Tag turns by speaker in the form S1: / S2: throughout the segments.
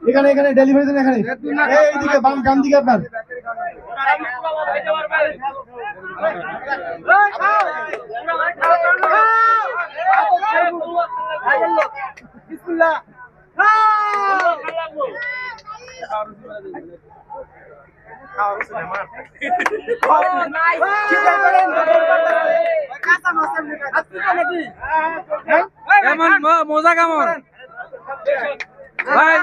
S1: এখানে এখানে ডেলিভারি দেন এখানে এইদিকে বাম ডান দিকে আপনার বিসমিল্লাহ
S2: মজা কেমন ভাই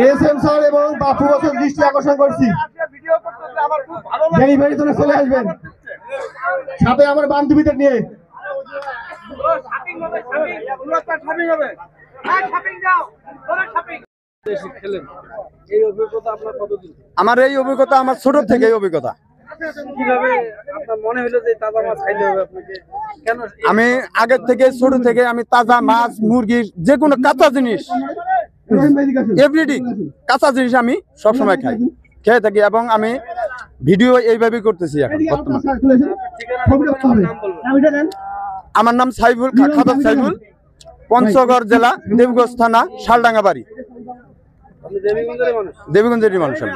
S1: এসএম স্যার এবং বাপু বছর দৃষ্টি আকর্ষণ করছি ডেলিভারি জন্য চলে আসবেন সাথে আমার বান্ধবীদের নিয়ে
S3: আমার এই অভিজ্ঞতা আমার ছোট থেকে এই অভিজ্ঞতা
S2: কিভাবে আপনার মনে হলো যে তাজা মাছ খাইতে হবে আপনাকে কেন
S3: আমি আগের থেকে ছোট থেকে আমি তাজা মাছ মুরগি যে কোনো কাঁচা জিনিস এভরিডে কাঁচা জিনিস আমি সবসময় খাই খেয়ে থাকি এবং আমি ভিডিও এইভাবেই করতেছি এখন বর্তমানে আমার নাম সাইফুল খাদক সাইফুল পঞ্চগড় জেলা দেবগঞ্জ থানা শালডাঙ্গা বাড়ি
S2: দেবীগঞ্জের মানুষ
S3: দেবীগঞ্জের মানুষ আমি